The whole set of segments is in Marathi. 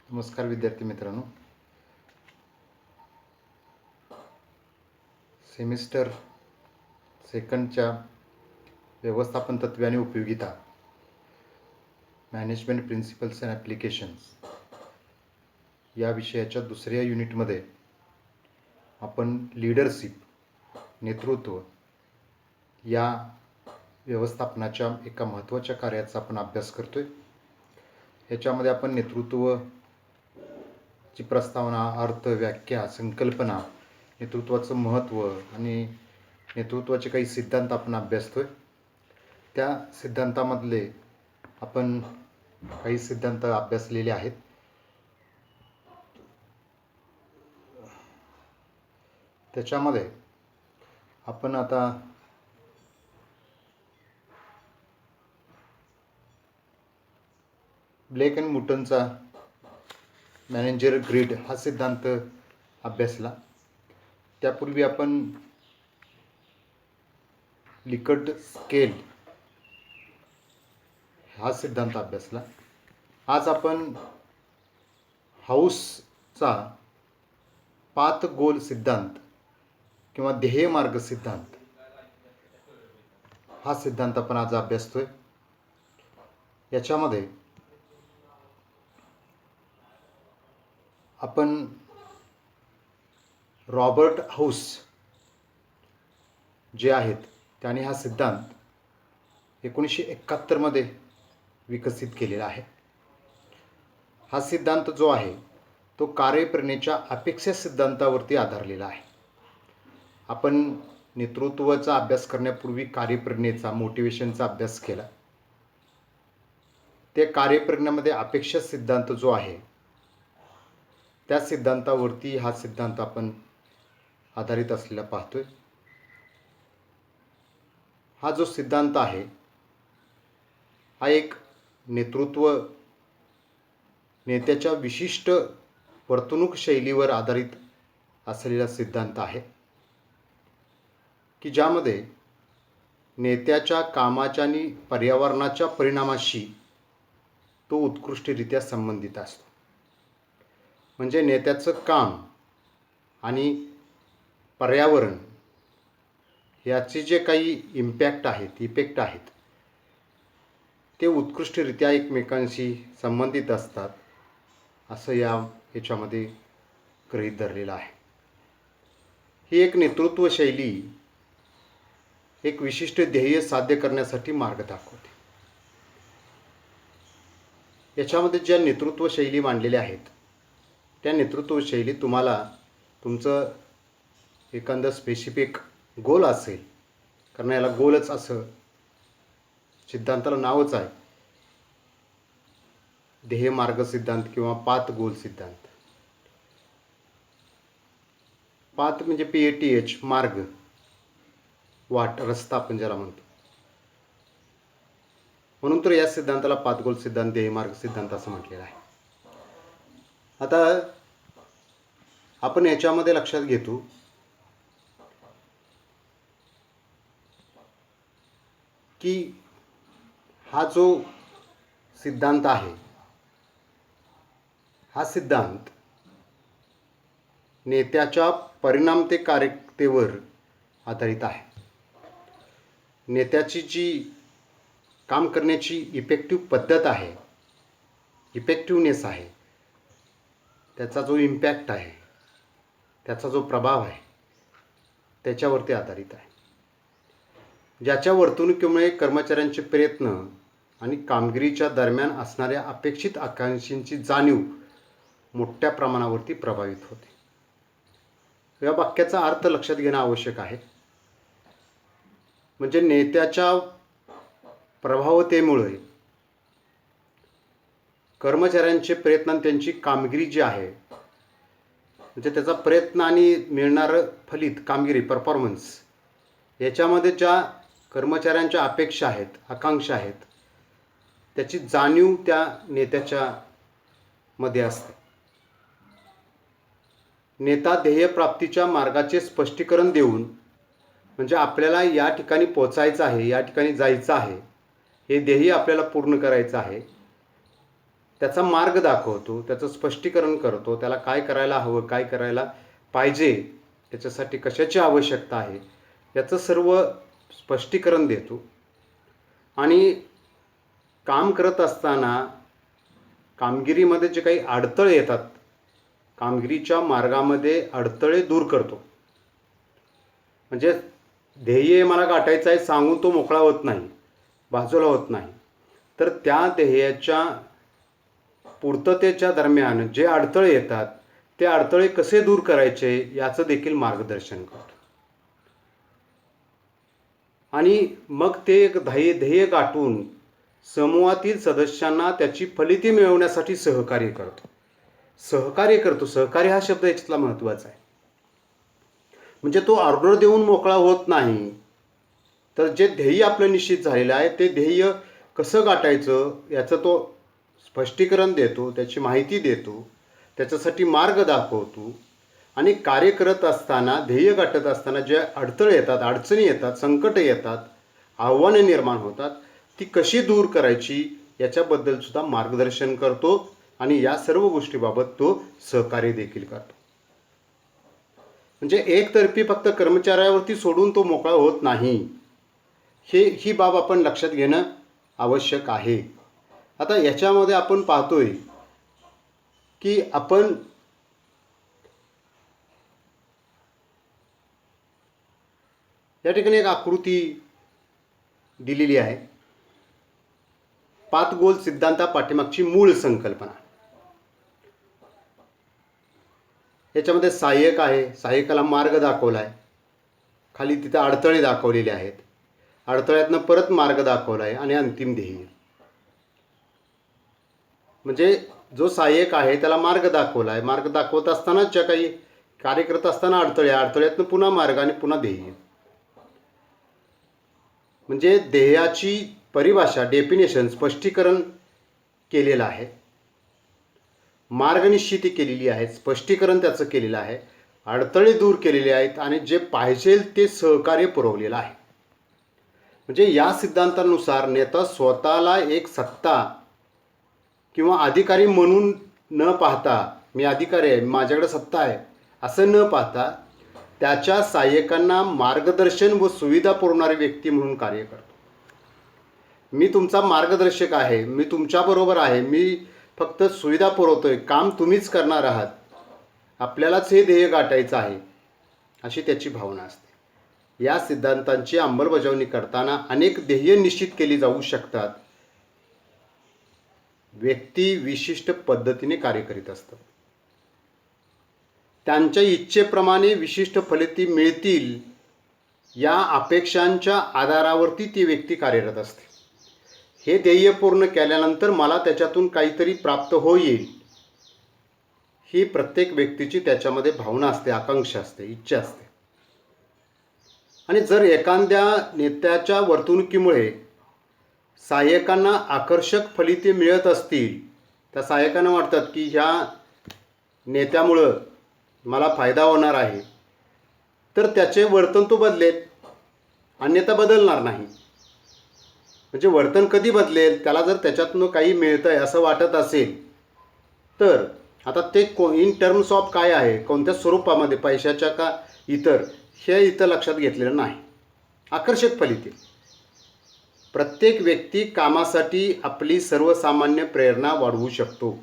नमस्कार विद्यार्थी मित्रांनो. सेमिस्टर सेकंडच्या व्यवस्थापन तत्त्वे आणि उपयोगिता, मॅनेजमेंट प्रिन्सिपल्स अँड ॲप्लिकेशन्स या विषयाच्या दुसऱ्या युनिटमध्ये आपण लीडरशिप, नेतृत्व या व्यवस्थापनाच्या एका महत्त्वाच्या कार्याचा आपण अभ्यास करतोय. याच्यामध्ये आपण नेतृत्वाची प्रस्तावना, अर्थ, व्याख्या, संकल्पना, नेतृत्वाचं महत्त्व आणि नेतृत्वाचे काही सिद्धांत आपण अभ्यासतोय. त्या सिद्धांतामधले आपण काही सिद्धांत अभ्यासलेले आहेत. त्याच्यामध्ये आपण आता ब्लेक अँड मुटनचा मॅनेजर ग्रिड हा सिद्धांत अभ्यासला. त्यापूर्वी आपण लिकर्ट स्केल हा सिद्धांत अभ्यासला. आज आपण हाऊसचा पाथ गोल सिद्धांत किंवा ध्येय मार्ग सिद्धांत हा सिद्धांत आपण आज अभ्यासतोय. याच्यामध्ये आपण रॉबर्ट हाऊस जे आहेत त्याने हा सिद्धांत 1971 विकसित केलेला आहे. हा सिद्धांत जो आहे तो कार्यप्रेरणेच्या अपेक्षा सिद्धांतावरती आधारलेला आहे. आपण नेतृत्वाचा अभ्यास करण्यापूर्वी कार्यप्रेरणेचा, मोटिवेशनचा अभ्यास केला. त्या कार्यप्रेरणेमध्ये अपेक्षा सिद्धांत जो आहे त्या सिद्धांतावरती हा सिद्धांत आपण आधारित असलेला पाहतोय. हा जो सिद्धांत आहे हा एक नेत्याच्या विशिष्ट वर्तणूक शैलीवर आधारित असलेला सिद्धांत आहे की ज्यामध्ये नेत्याच्या कामाच्या आणि पर्यावरणाच्या परिणामाशी तो उत्कृष्टरित्या संबंधित असतो. म्हणजे नेत्याचं काम आणि पर्यावरण याचे जे काही इफेक्ट आहेत ते उत्कृष्टरित्या एकमेकांशी संबंधित असतात असं याच्यामध्ये गृहीत धरलेलं आहे. ही एक नेतृत्व शैली एक विशिष्ट ध्येय साध्य करण्यासाठी मार्ग दाखवते. याच्यामध्ये ज्या नेतृत्व शैली मांडलेल्या आहेत त्या नेतृत्व शैली तुम्हाला तुमचं एखादं स्पेसिफिक गोल असेल, कारण याला गोलच असं सिद्धांताला नावच आहे, ध्येय मार्ग सिद्धांत किंवा पाथ गोल सिद्धांत. पाथ म्हणजे PATH मार्ग, वाट, रस्ता आपण ज्याला म्हणतो. म्हणून तर या सिद्धांताला पाथ गोल सिद्धांत, ध्येय मार्ग सिद्धांत असं म्हटलेलं आहे. आता आपण याच्यामध्ये लक्षात घेतो की हा जो सिद्धांत आहे हा सिद्धांत नेत्याच्या परिणामकारकतेवर आधारित आहे. नेत्याची जी काम करण्याची इफेक्टिव्ह पद्धत आहे, इफेक्टिव्हनेस आहे, त्याचा जो इम्पॅक्ट आहे, त्याचा जो प्रभाव आहे त्याच्यावरती आधारित आहे. ज्याच्या वर्तणुकीमुळे कर्मचाऱ्यांचे प्रयत्न आणि कामगिरीच्या दरम्यान असणाऱ्या अपेक्षित आकांक्षांची जाणीव मोठ्या प्रमाणावरती प्रभावित होते. या वाक्याचा अर्थ लक्षात घेणं आवश्यक आहे. म्हणजे नेत्याच्या प्रभावतेमुळे कर्मचाऱ्यांचे प्रयत्न आणि त्यांची कामगिरी जी आहे, म्हणजे त्याचा प्रयत्न आणि मिळणारं फलित, कामगिरी, परफॉर्मन्स याच्यामध्ये ज्या कर्मचाऱ्यांच्या अपेक्षा आहेत, आकांक्षा आहेत, त्याची जाणीव त्या नेत्याच्या मध्ये असते. नेता ध्येयप्राप्तीच्या मार्गाचे स्पष्टीकरण देऊन, म्हणजे आपल्याला या ठिकाणी पोचायचं आहे, या ठिकाणी जायचं आहे, हे ध्येय आपल्याला पूर्ण करायचं आहे, त्याचा मार्ग दाखवतो, त्याचं स्पष्टीकरण करतो, त्याला काय करायला हवं, काय करायला पाहिजे, त्याच्यासाठी कशाची आवश्यकता आहे याचं सर्व स्पष्टीकरण देतो. आणि काम करत असताना कामगिरीमध्ये जे काही अडथळे येतात, कामगिरीच्या मार्गामध्ये अडथळे दूर करतो. म्हणजे ध्येय मला गाठायचं आहे सांगून तो मोकळा होत नाही, बाजूला होत नाही, तर त्या ध्येयाच्या पूर्ततेच्या दरम्यान जे अडथळे येतात ते अडथळे कसे दूर करायचे याचं देखील मार्गदर्शन करतो. आणि मग ते एक ध्येय गाठून समूहातील सदस्यांना त्याची फलिते मिळवण्यासाठी सहकार्य करतो. सहकार्य हा शब्द याच्यातला महत्त्वाचा आहे. म्हणजे तो ऑर्डर देऊन मोकळा होत नाही, तर जे ध्येय आपलं निश्चित झालेलं आहे ते ध्येय कसं गाठायचं याचं तो स्पष्टीकरण देतो, त्याची माहिती देतो, त्याच्यासाठी मार्ग दाखवतो. आणि कार्य करत असताना, ध्येय गाठत असताना जे अडथळे येतात, अडचणी येतात, संकट येतात, आव्हाने निर्माण होतात, ती कशी दूर करायची याच्याबद्दल सुद्धा मार्गदर्शन करतो. आणि या सर्व गोष्टीबाबत तो सहकार्य देखील करतो. म्हणजे एकतर्फी फक्त कर्मचाऱ्यावरती सोडून तो मोकळा होत नाही, ही बाब आपण लक्षात घेणं आवश्यक आहे. आता याच्यामध्ये आपण पाहतोय की आपण या ठिकाणी एक आकृती दिलेली आहे. 5 गोल सिद्धांतापाठीमागची मूळ संकल्पना. याच्यामध्ये सहाय्यक आहे, सहाय्यकाला मार्ग दाखवला आहे, खाली तिथं अडथळे दाखवलेले आहेत, अडथळ्यातनं परत मार्ग दाखवला आहे, आणि अंतिम ध्येय. म्हणजे जो सहाय्यक आहे त्याला मार्ग दाखवला आहे, मार्ग दाखवत असताना ज्या काही कार्य करत असताना अडथळ्यातनं पुन्हा मार्ग आणि पुन्हा ध्येय. म्हणजे ध्येयाची परिभाषा, डेफिनेशन, स्पष्टीकरण केलेलं आहे, मार्गनिश्चिती केलेली आहे, स्पष्टीकरण त्याचं केलेलं आहे, अडथळे दूर केलेले आहेत, आणि जे पाहिजे ते सहकार्य पुरवलेलं आहे. म्हणजे या सिद्धांतानुसार नेता स्वतःला एक सत्ता किंवा अधिकारी म्हणून न पाहता, मी अधिकारी आहे, माझ्याकडे सत्ता आहे असं न पाहता, त्याच्या सहाय्यकांना मार्गदर्शन व सुविधा पुरवणारी व्यक्ती म्हणून कार्य करतो. मी तुमचा मार्गदर्शक आहे, मी तुमच्याबरोबर आहे, मी फक्त सुविधा पुरवतोय, काम तुम्हीच करणार आहात, आपल्यालाच हे ध्येय गाठायचं आहे, अशी त्याची भावना असते. या सिद्धांतांची अंमलबजावणी करताना अनेक ध्येय निश्चित केली जाऊ शकतात. व्यक्ती विशिष्ट पद्धतीने कार्य करीत असतात, त्यांच्या इच्छेप्रमाणे विशिष्ट फलिते मिळतील या अपेक्षांच्या आधारावरती ती व्यक्ती कार्यरत असते. हे ध्येय पूर्ण केल्यानंतर मला त्याच्यातून काहीतरी प्राप्त होईल, ही प्रत्येक व्यक्तीची त्याच्यामध्ये भावना असते, आकांक्षा असते, इच्छा असते. आणि जर एखाद्या नेत्याच्या वर्तणुकीमुळे सहाय्यकांना आकर्षक फलिते मिळत असतील, त्या सहाय्यकांना वाटतात की ह्या नेत्यामुळं मला फायदा होणार आहे, तर त्याचे वर्तन तो बदलेल, अन्यथा बदलणार नाही. म्हणजे वर्तन कधी बदलेल, त्याला जर त्याच्यातून काही मिळतं आहे असं वाटत असेल तर. आता ते इन टर्म्स ऑफ काय आहे, कोणत्या स्वरूपामध्ये, पैशाच्या का इतर, हे इथं लक्षात घेतलेलं नाही. आकर्षक फलिते. प्रत्येक व्यक्ती कामासाठी आपली सर्वसामान्य प्रेरणा वाढवू शकतो,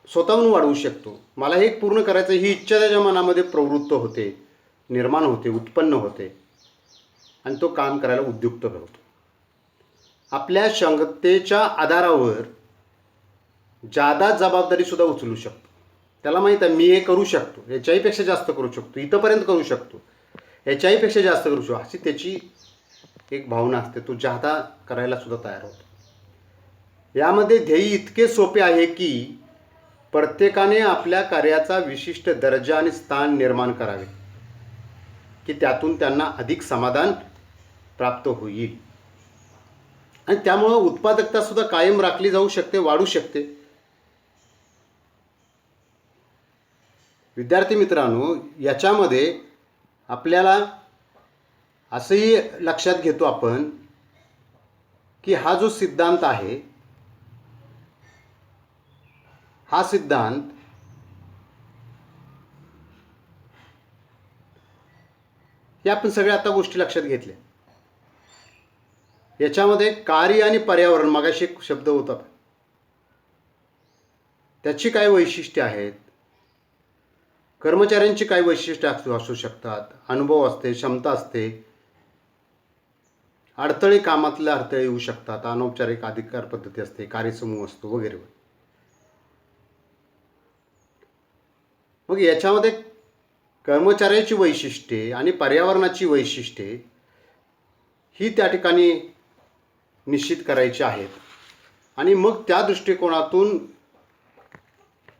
स्वतःहून वाढवू शकतो. मला हे पूर्ण करायचं, ही इच्छा त्याच्या मनामध्ये प्रवृत्त होते, निर्माण होते, उत्पन्न होते, आणि तो काम करायला उद्युक्त होतो. आपल्या क्षमतेच्या आधारावर जादा जबाबदारीसुद्धा उचलू शकतो. त्याला माहीत आहे मी हे करू शकतो, याच्याहीपेक्षा जास्त करू शकतो, इथंपर्यंत करू शकतो, याच्याहीपेक्षा जास्त करू शकतो, अशी त्याची एक भावना असते. तो जादा करायला सुद्धा तयार होतो. यामध्ये ध्येय इतके सोपे आहे की प्रत्येकाने आपल्या कार्याचा विशिष्ट दर्जा आणि स्थान निर्माण करावे, की त्यातून त्यांना अधिक समाधान प्राप्त होईल. आणि त्यामुळं उत्पादकता सुद्धा कायम राखली जाऊ शकते, वाढू शकते. विद्यार्थी मित्रांनो, याच्यामध्ये आपल्याला असंही लक्षात घेतो आपण की हा जो सिद्धांत आहे हा सिद्धांत या आपण सगळ्या आता गोष्टी लक्षात घेतल्या. याच्यामध्ये कार्य आणि पर्यावरण मगाशी एक शब्द होता, त्याची काय वैशिष्ट्ये आहेत, कर्मचाऱ्यांची काय वैशिष्ट्ये असू शकतात, अनुभव असते, क्षमता असते, अडथळे कामातले अडथळे येऊ शकतात, अनौपचारिक अधिकार पद्धती असते, कार्यसमूह असतो वगैरे. मग याच्यामध्ये कर्मचाऱ्याची वैशिष्ट्ये आणि पर्यावरणाची वैशिष्ट्ये ही त्या ठिकाणी निश्चित करायची आहेत. आणि मग त्या दृष्टिकोनातून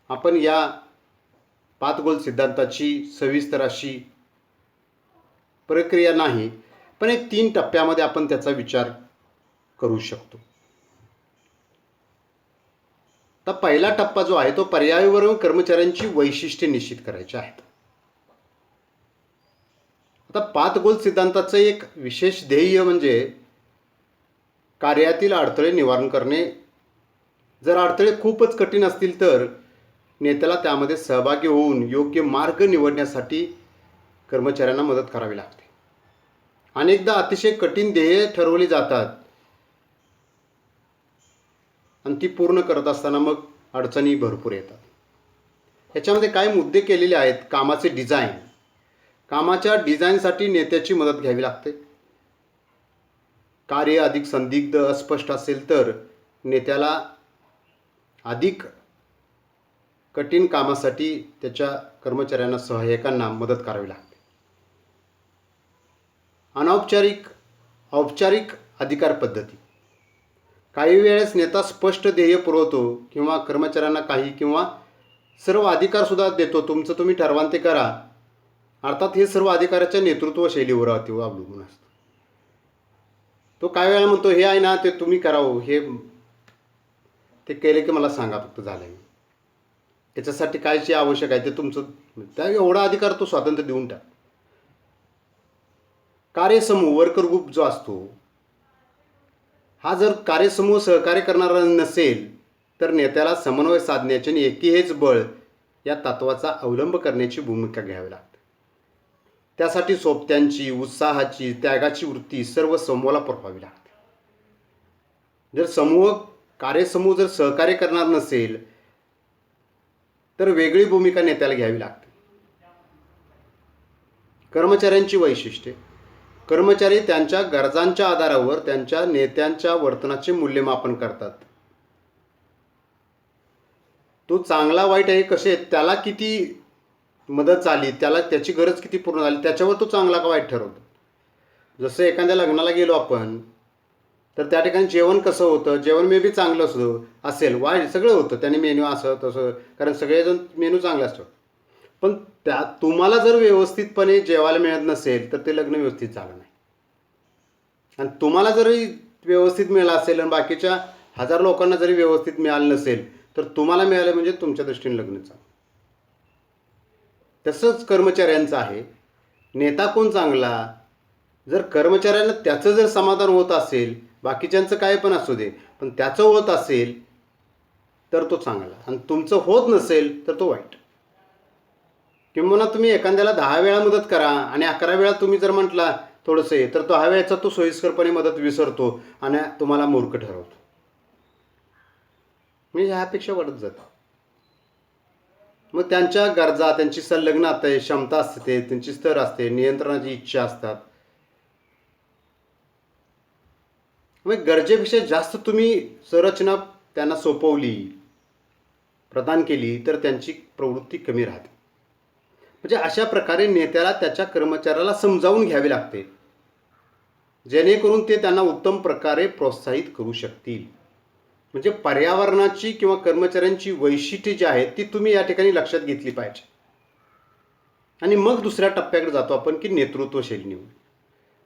आपण या 5 गोल सिद्धांताची सविस्तर अशी प्रक्रिया नाही, पण एक 3 टप्प्यामध्ये आपण त्याचा विचार करू शकतो. तर पहिला टप्पा जो आहे तो पर्यावरण कर्मचाऱ्यांची वैशिष्ट्ये निश्चित करायची आहेत. आता 5 गोल सिद्धांताचं एक विशेष ध्येय म्हणजे कार्यातील अडथळे निवारण करणे. जर अडथळे खूपच कठीण असतील तर नेत्याला त्यामध्ये सहभागी होऊन योग्य मार्ग निवडण्यासाठी कर्मचाऱ्यांना मदत करावी लागते. अनेकदा अतिशय कठीण ध्येय ठरवली जातात आणि ती पूर्ण करत असताना मग अडचणी भरपूर येतात. ह्याच्यामध्ये काय मुद्दे केलेले आहेत. कामाचे डिझाईन. कामाच्या डिझाईनसाठी नेत्याची मदत घ्यावी लागते. कार्य अधिक संदिग्ध अस्पष्ट असेल तर नेत्याला अधिक कठीण कामासाठी त्याच्या कर्मचाऱ्यांना सहाय्यकांना मदत करावी लागते. औपचारिक अधिकार पद्धती. काही वेळेस नेता स्पष्ट ध्येय पुरवतो किंवा कर्मचाऱ्यांना काही किंवा सर्व अधिकारसुद्धा देतो. तुमचं तुम्ही ठरवा ते करा. अर्थात हे सर्व अधिकाराच्या नेतृत्व शैलीवर अवलंबून असतं. तो काय वेळा म्हणतो हे आहे ना ते तुम्ही करावं, हे ते केले की मला सांगा फक्त झालं. त्याच्यासाठी काय जे आवश्यक आहे ते तुमचं, त्या एवढा अधिकार तो स्वातंत्र्य देऊन टाक. कार्यसमूह वर्कर ग्रुप जो असतो हा जर कार्यसमूह सहकार्य करणारा नसेल तर नेत्याला समन्वय साधण्याचे आणि एकी हेच बळ या तत्वाचा अवलंब करण्याची भूमिका घ्यावी लागते. त्यासाठी सोबत्यांची, उत्साहाची, त्यागाची वृत्ती सर्व समूहाला पुरवावी लागते. जर कार्यसमूह जर सहकार्य करणार नसेल तर वेगळी भूमिका नेत्याला घ्यावी लागते. कर्मचाऱ्यांची वैशिष्ट्ये. कर्मचारी त्यांच्या गरजांच्या आधारावर त्यांच्या नेत्यांच्या वर्तनाचे मूल्यमापन करतात. तो चांगला वाईट आहे कसे, त्याला किती मदत झाली, त्याला त्याची गरज किती पूर्ण झाली त्याच्यावर तो चांगला का वाईट ठरवतो. जसं एखाद्या लग्नाला गेलो आपण तर त्या ठिकाणी जेवण कसं होतं, जेवण मे बी चांगलं असेल, वाईट सगळं होतं, त्याने मेन्यू असं तसं, कारण सगळेजण मेनू चांगला असतो. पण तुम्हाला जर व्यवस्थितपणे जेवायला मिळत नसेल तर ते लग्न व्यवस्थित झालं नाही. आणि तुम्हाला जरी व्यवस्थित मिळालं असेल आणि बाकीच्या 1000 लोकांना जरी व्यवस्थित मिळालं नसेल तर तुम्हाला मिळालं म्हणजे तुमच्या दृष्टीने लग्न चांगलं. तसंच कर्मचाऱ्यांचं आहे. नेता कोण चांगला, जर कर्मचाऱ्यांना त्याचं जर समाधान होत असेल, बाकीच्यांचं काय पण असू दे पण त्याचं होत असेल तर तो चांगला, आणि तुमचं होत नसेल तर तो वाईट. किंवा तुम्ही एखाद्याला 10 वेळा मदत करा आणि 11 वेळा तुम्ही जर म्हटला थोडंसं आहे तर तो 10 वेळेचा तो सोयीस्करपणे मदत विसरतो आणि तुम्हाला मूर्ख ठरवतो. म्हणजे ह्यापेक्षा वाढत जातं. मग त्यांच्या गरजा, त्यांची संलग्नता आहे, क्षमता असते, त्यांची स्तर असते, नियंत्रणाची इच्छा असतात. मग गरजेपेक्षा जास्त तुम्ही संरचना त्यांना सोपवली, प्रदान केली तर त्यांची प्रवृत्ती कमी राहते. म्हणजे अशा प्रकारे नेत्याला त्याच्या कर्मचाऱ्याला समजावून घ्यावे लागते जेणेकरून ते त्यांना उत्तम प्रकारे प्रोत्साहित करू शकतील. म्हणजे पर्यावरणाची किंवा कर्मचाऱ्यांची वैशिष्ट्ये जी आहेत ती तुम्ही या ठिकाणी लक्षात घेतली पाहिजे. आणि मग दुसऱ्या टप्प्याकडे जातो आपण की नेतृत्व शैली निवड.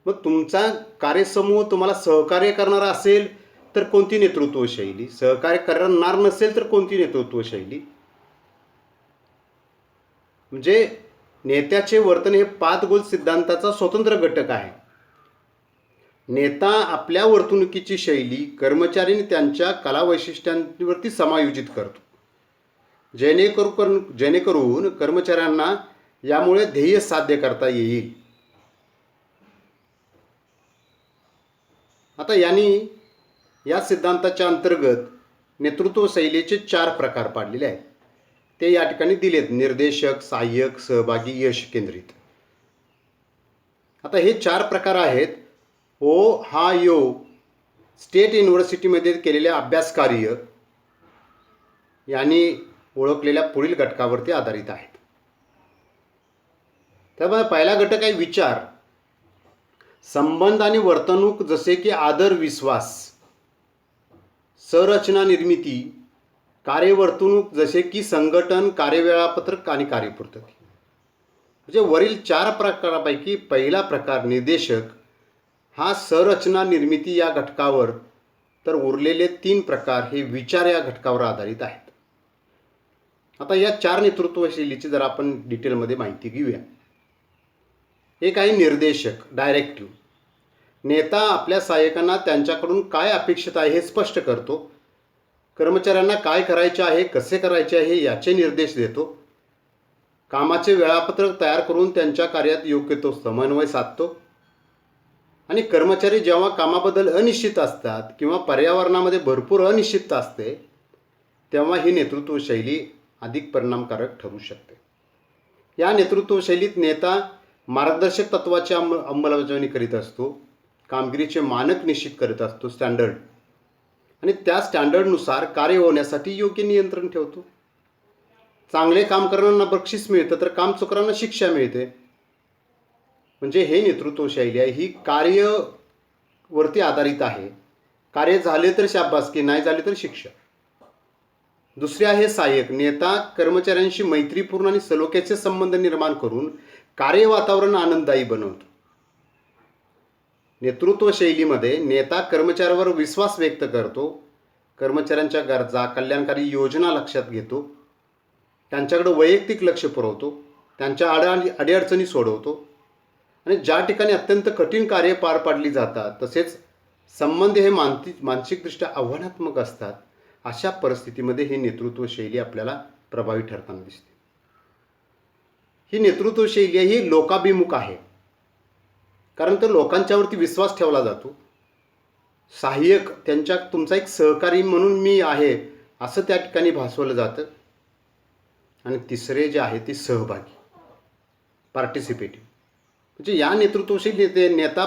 मग तुमचा कार्यसमूह तुम्हाला सहकार्य करणारा असेल तर कोणती नेतृत्व शैली, सहकार्य करणार नसेल तर कोणती नेतृत्व शैली. म्हणजे नेत्याचे वर्तन हे 5 गोल सिद्धांताचा स्वतंत्र घटक आहे. नेता आपल्या वर्तणुकीची शैली कर्मचारी त्यांच्या कला वैशिष्ट्यांवरती समायोजित करतो. जेणेकरून कर्मचाऱ्यांना यामुळे ध्येय साध्य करता येईल. आता या सिद्धांताच्या अंतर्गत नेतृत्व शैलीचे 4 प्रकार पाडलेले आहेत. ते या ठिकाणी दिलेत: निर्देशक, सहाय्यक, सहभागी, यश केंद्रित. आता हे 4 प्रकार आहेत ओहायो स्टेट युनिव्हर्सिटीमध्ये केलेले अभ्यासकार्य यांनी ओळखलेल्या पुढील घटकावरती आधारित आहेत. त्यामुळे पहिला घटक आहे विचार, संबंध आणि वर्तणूक जसे की आदर, विश्वास, संरचना निर्मिती, कार्यवर्तणूक जसे की संघटन, कार्यवेळापत्रक आणि कार्यपूर्ती. म्हणजे वरील 4 प्रकारापैकी पहिला प्रकार निर्देशक हा संरचना निर्मिती या घटकावर, तर उरलेले 3 प्रकार हे विचार या घटकावर आधारित आहेत. आता या 4 नेतृत्व शैलीची जर आपण डिटेलमध्ये माहिती घेऊया. एक आहे निर्देशक, डायरेक्टिव्ह. नेता आपल्या सहाय्यकांना त्यांच्याकडून काय अपेक्षित आहे हे स्पष्ट करतो. कर्मचाऱ्यांना काय करायचे आहे, कसे करायचे आहे याचे निर्देश देतो. कामाचे वेळापत्रक तयार करून त्यांच्या कार्यात योग्य तो समन्वय साधतो. आणि कर्मचारी जेव्हा कामाबद्दल अनिश्चित असतात किंवा पर्यावरणामध्ये भरपूर अनिश्चितता असते, तेव्हा ही नेतृत्व शैली अधिक परिणामकारक ठरू शकते. या नेतृत्व शैलीत नेता मार्गदर्शक तत्वाची अंमलबजावणी करीत असतो, कामगिरीचे मानक निश्चित करत असतो, स्टँडर्ड, आणि त्या स्टँडर्डनुसार कार्य होण्यासाठी योग्य नियंत्रण ठेवतो. चांगले काम करणाऱ्यांना बक्षीस मिळतं, तर काम चुकरांना शिक्षा मिळते. म्हणजे हे नेतृत्व शैली आहे, ही कार्यवरती आधारित आहे. कार्य झाले तर शाबासकी, नाही झाले तर शिक्षा. दुसरे आहे सहाय्यक. नेता कर्मचाऱ्यांशी मैत्रीपूर्ण आणि सलोख्याचे संबंध निर्माण करून कार्य वातावरण आनंददायी बनवतो. नेतृत्व शैलीमध्ये नेता कर्मचाऱ्यावर विश्वास व्यक्त करतो, कर्मचाऱ्यांच्या गरजा, कल्याणकारी योजना लक्षात घेतो, त्यांच्याकडे वैयक्तिक लक्ष पुरवतो, त्यांच्या अडीअडचणी सोडवतो. आणि ज्या ठिकाणी अत्यंत कठीण कार्य पार पाडली जातात, तसेच संबंध हे मानसिकदृष्ट्या आव्हानात्मक असतात, अशा परिस्थितीमध्ये ही नेतृत्व शैली आपल्याला प्रभावी ठरताना दिसते. ही नेतृत्व शैली ही लोकाभिमुख आहे, कारण तर लोकांच्यावरती विश्वास ठेवला जातो. सहाय्यक तुमचा एक सहकारी म्हणून मी आहे असं त्या ठिकाणी भासवलं जातं. आणि तिसरे जे आहे ते सहभागी, पार्टिसिपेटिव्ह. म्हणजे या नेतृत्व शैलीत नेता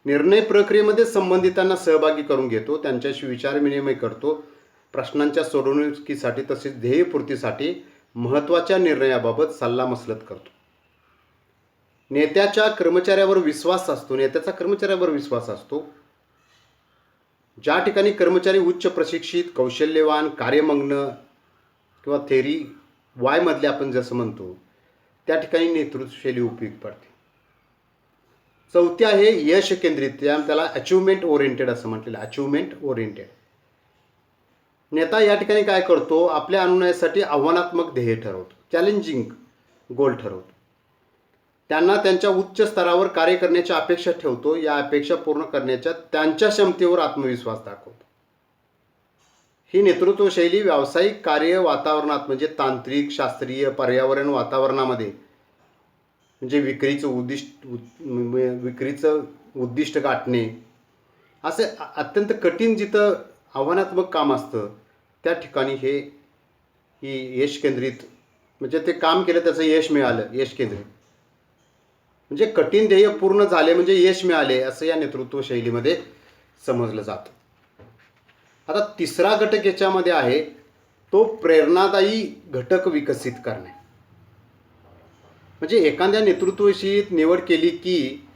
निर्णय प्रक्रियेमध्ये संबंधितांना सहभागी करून घेतो, त्यांच्याशी विचारविनिमय करतो, प्रश्नांच्या सोडवणुकीसाठी तसेच ध्येयपूर्तीसाठी महत्त्वाच्या निर्णयाबाबत सल्लामसलत करतो. नेत्याचा कर्मचाऱ्यावर विश्वास असतो. ज्या ठिकाणी कर्मचारी उच्च प्रशिक्षित, कौशल्यवान, कार्यमग्न किंवा थेरी वायमधले आपण जसं म्हणतो, त्या ठिकाणी नेतृत्व शैली उपयुक्त पडते. चौथी आहे यश केंद्रित, त्याला अचिव्हमेंट ओरिएंटेड असं म्हटलेलं. Achievement oriented. नेता या ठिकाणी काय करतो, आपल्या अनुनयासाठी आव्हानात्मक ध्येय ठरवतो, चॅलेंजिंग गोल ठरवतो. त्यांना त्यांच्या उच्च स्तरावर कार्य करण्याची अपेक्षा ठेवतो. या अपेक्षा पूर्ण करण्याच्या त्यांच्या क्षमतेवर आत्मविश्वास दाखवतो. ही नेतृत्व शैली व्यावसायिक कार्य वातावरणात, म्हणजे तांत्रिक, शास्त्रीय, पर्यावरण वातावरणामध्ये, म्हणजे विक्रीचं उद्दिष्ट गाठणे, असे अत्यंत कठीण जिथं आव्हानात्मक काम असतं, त्या ठिकाणी ही यश केंद्रित, म्हणजे ते काम केलं त्याचं यश मिळालं, यश केंद्रित. म्हणजे कठीण ध्येय पूर्ण झाले म्हणजे यश मिळाले, असं या नेतृत्व शैलीमध्ये समजलं जातं. आता तिसरा घटक याच्यामध्ये आहे तो प्रेरणादायी घटक विकसित करणे. म्हणजे एखाद्या नेतृत्व शैलीत निवड केली की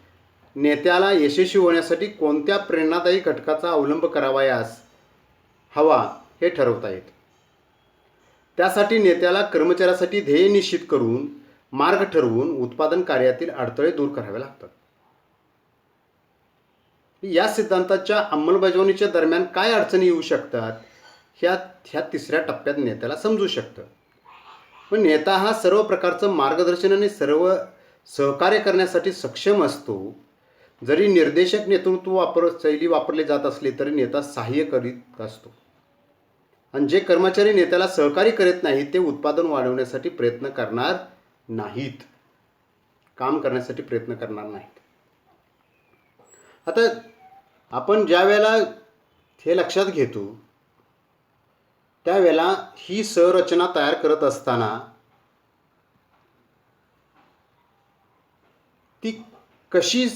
नेत्याला यशस्वी होण्यासाठी कोणत्या प्रेरणादायी घटकाचा अवलंब करावयास हवा हे ठरवता येते. त्यासाठी नेत्याला कर्मचाऱ्यासाठी ध्येय निश्चित करून, मार्ग ठरवून उत्पादन कार्यातील अडथळे दूर करावे लागतात. या सिद्धांताच्या अंमलबजावणीच्या दरम्यान काय अडचणी येऊ शकतात ह्या तिसऱ्या टप्प्यात नेत्याला समजू शकतं. पण नेता हा सर्व प्रकारचं मार्गदर्शन आणि सर्व सहकार्य करण्यासाठी सक्षम असतो. जरी निर्देशक नेतृत्व शैली वापरली जात असली तरी नेता सहाय्य करीत असतो. आणि जे कर्मचारी नेत्याला सहकार्य करत नाहीत ते उत्पादन वाढवण्यासाठी प्रयत्न करणार नाहीत, काम करण्यासाठी प्रयत्न करणार नाहीत. आता आपण ज्या वेळेला हे लक्षात घेतो त्यावेळेला ही संरचना तयार करत असताना ती कशी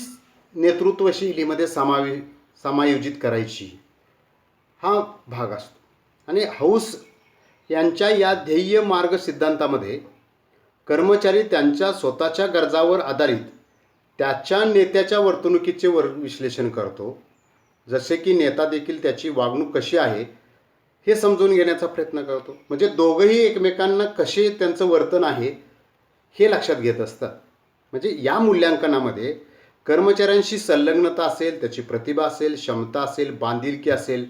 नेतृत्व शैलीमध्ये समायोजित करायची हा भाग असतो. आणि हाऊस यांच्या या ध्येय मार्ग सिद्धांतामध्ये कर्मचारी त्यांच्या स्वतःच्या गरजावर आधारित त्याच्या नेत्याच्या वर्तणुकीचे विश्लेषण करतो, जसे की नेता देखील त्याची वागणूक कशी आहे हे समजून घेण्याचा प्रयत्न करतो. म्हणजे दोघंही एकमेकांना कसे त्यांचं वर्तन आहे हे लक्षात घेत असतात. म्हणजे या मूल्यांकनामध्ये कर्मचाऱ्यांशी संलग्नता असेल, त्याची प्रतिभा असेल, क्षमता असेल, बांधिलकी असेल,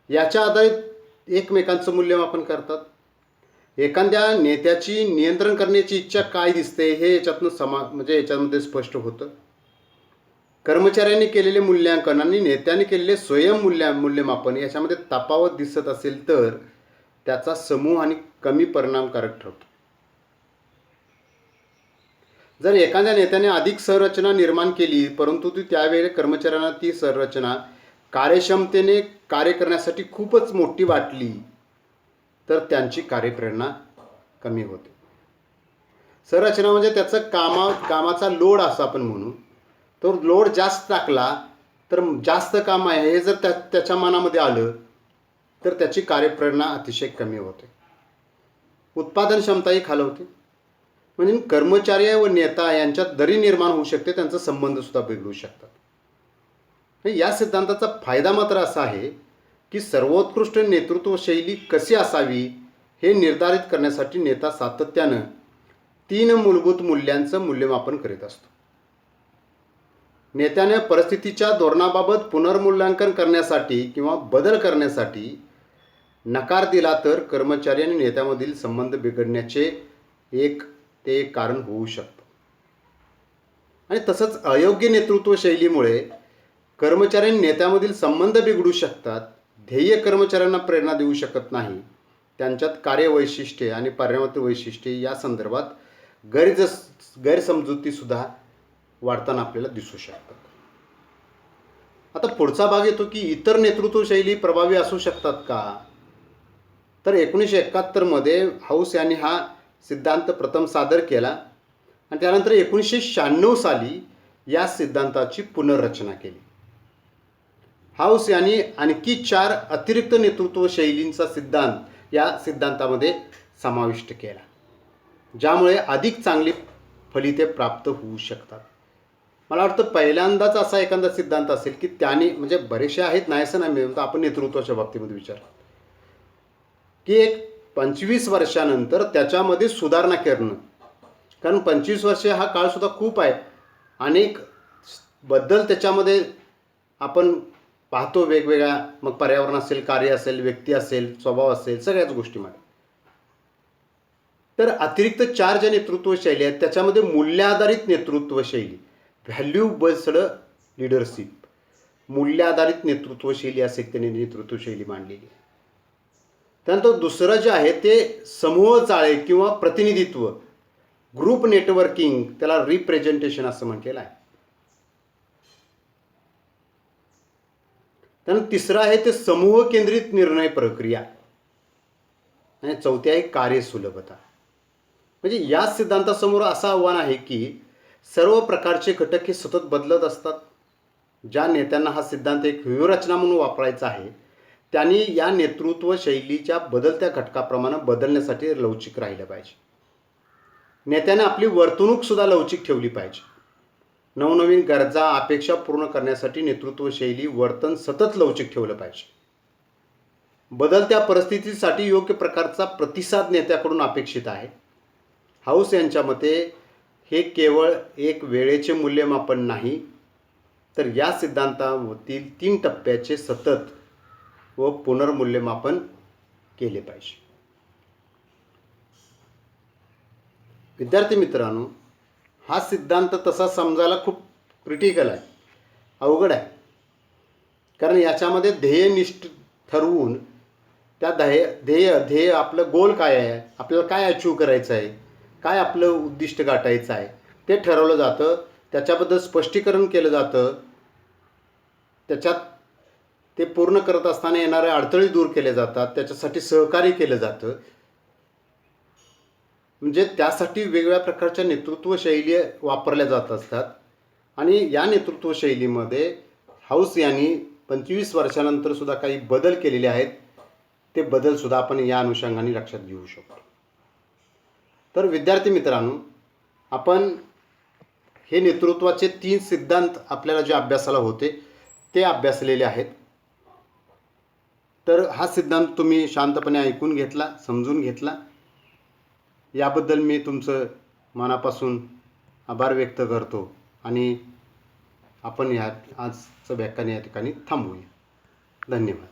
याच्या आधारित एकमेकांचं मूल्यमापन करतात. एखाद्या नेत्याची नियंत्रण करण्याची इच्छा काय दिसते हे याच्यातनं याच्यामध्ये स्पष्ट होतं. कर्मचाऱ्यांनी केलेले मूल्यांकन आणि नेत्याने केलेले मूल्यमापन याच्यामध्ये तफावत दिसत असेल तर त्याचा समूह आणि कमी परिणामकारक ठरतो. जर एखाद्या नेत्याने अधिक संरचना निर्माण केली परंतु त्यावेळी कर्मचाऱ्यांना ती संरचना कार्यक्षमतेने कार्य करण्यासाठी खूपच मोठी वाटली तर त्यांची कार्यप्रेरणा कमी होते. संरचना म्हणजे त्याचं कामाचा लोड असं आपण म्हणू. तो लोड जास्त टाकला तर जास्त काम आहे हे जर त्याच्या मनामध्ये आलं तर त्याची कार्यप्रेरणा अतिशय कमी होते, उत्पादन क्षमताही खालवते. म्हणजे कर्मचारी व नेता यांच्यात दरी निर्माण होऊ शकते, त्यांचा संबंधसुद्धा बिघडू शकतात. या सिद्धांताचा फायदा मात्र असा आहे की सर्वोत्कृष्ट नेतृत्व शैली कशी असावी हे निर्धारित करण्यासाठी नेता सातत्यानं 3 मूलभूत मूल्यांचं मूल्यमापन करीत असतो. नेत्याने परिस्थितीच्या धोरणाबाबत पुनर्मूल्यांकन करण्यासाठी किंवा बदल करण्यासाठी नकार दिला तर कर्मचारी आणि नेत्यामधील संबंध बिघडण्याचे एक कारण होऊ शकतं. आणि तसंच अयोग्य नेतृत्व शैलीमुळे कर्मचारी आणि नेत्यामधील संबंध बिघडू शकतात. ध्येय कर्मचाऱ्यांना प्रेरणा देऊ शकत नाही. त्यांच्यात कार्यवैशिष्ट्ये आणि पर्यावरण वैशिष्ट्ये या संदर्भात गैरसमजुतीसुद्धा वाढताना आपल्याला दिसू शकतात. आता पुढचा भाग येतो की इतर नेतृत्व शैली प्रभावी असू शकतात का? तर 1971 मध्ये हाऊस यांनी हा सिद्धांत प्रथम सादर केला आणि त्यानंतर 1996 साली या सिद्धांताची पुनर्रचना केली. हाऊस यांनी आणखी 4 अतिरिक्त नेतृत्व शैलींचा सिद्धांत या सिद्धांतामध्ये समाविष्ट केला, ज्यामुळे अधिक चांगली फलिते प्राप्त होऊ शकतात. मला वाटतं पहिल्यांदाच असा एखादा सिद्धांत असेल की त्याने, म्हणजे बरेचसे आहेत नाही असं नाही, आपण नेतृत्वाच्या बाबतीमध्ये विचार की एक 25 वर्षानंतर त्याच्यामध्ये सुधारणा करणं. कारण 25 वर्षे हा काळसुद्धा खूप आहे. अनेक बदल त्याच्यामध्ये आपण पाहतो वेगवेगळ्या, मग पर्यावरण असेल, कार्य असेल, व्यक्ती असेल, स्वभाव असेल, सगळ्याच गोष्टीमध्ये. तर अतिरिक्त 4 ज्या नेतृत्व शैली आहेत त्याच्यामध्ये मूल्याधारित नेतृत्व शैली, व्हॅल्यू बेस्ड लिडरशिप, मूल्याधारित नेतृत्व शैली असे त्याने नेतृत्व शैली मांडलेली आहे. त्यानंतर दुसरं जे आहे ते समूह चाळे किंवा प्रतिनिधित्व, ग्रुप नेटवर्किंग, त्याला रिप्रेझेंटेशन असं म्हटलेलं आहे. त्यानंतर तिसरं आहे ते समूह केंद्रित निर्णय प्रक्रिया आणि चौथी आहे कार्यसुलभता. म्हणजे या सिद्धांतासमोर असं आव्हान आहे की सर्व प्रकारचे घटक हे सतत बदलत असतात. ज्या नेत्यांना हा सिद्धांत एक व्यूहरचना म्हणून वापरायचा आहे त्यांनी या नेतृत्व शैलीच्या बदलत्या घटकाप्रमाणे बदलण्यासाठी लवचिक राहिलं पाहिजे. नेत्याने आपली वर्तणूकसुद्धा लवचिक ठेवली पाहिजे. नवनवीन गरजा, अपेक्षा पूर्ण करण्यासाठी नेतृत्व शैली वर्तन सतत लवचिक ठेवलं पाहिजे. बदलत्या परिस्थितीसाठी योग्य प्रकारचा प्रतिसाद नेत्याकडून अपेक्षित आहे. हाऊस यांच्या मते हे केवळ एक वेळेचे मूल्यमापन नाही, तर या सिद्धांतावरील 3 टप्प्याचे सतत व पुनर्मूल्यमापन केले पाहिजे. विद्यार्थी मित्रांनो, हा सिद्धांत तसा समजायला खूप क्रिटिकल आहे, अवघड आहे. कारण याच्यामध्ये ध्येयनिष्ठ ठरवून त्या ध्येय आपलं गोल काय आहे, आपल्याला काय अचीव करायचं आहे, काय आपलं उद्दिष्ट गाठायचं आहे ते ठरवलं जातं. त्याच्याबद्दल स्पष्टीकरण केलं जातं. त्याच्यात ते पूर्ण करत असताना येणारे अडथळे दूर केले जातात. त्याच्यासाठी सहकार्य केलं जातं. म्हणजे त्यासाठी वेगवेगळ्या प्रकारच्या नेतृत्व शैली वापरल्या जात असतात. आणि या नेतृत्व शैलीमध्ये हाऊस यांनी 25 वर्षानंतर सुद्धा काही बदल केलेले आहेत. ते बदलसुद्धा आपण या अनुषंगाने लक्षात घेऊ शकतो. तर विद्यार्थी मित्रांनो, आपण हे नेतृत्वाचे 3 सिद्धांत आपल्याला जे अभ्यासाला होते ते अभ्यासलेले आहेत. तर हा सिद्धांत तुम्ही शांतपणे ऐकून घेतला, समजून घेतला, याबद्दल मी तुमचं मनापासून आभार व्यक्त करतो. आणि आपण आजचं व्याख्यान या ठिकाणी थांबवूया. धन्यवाद.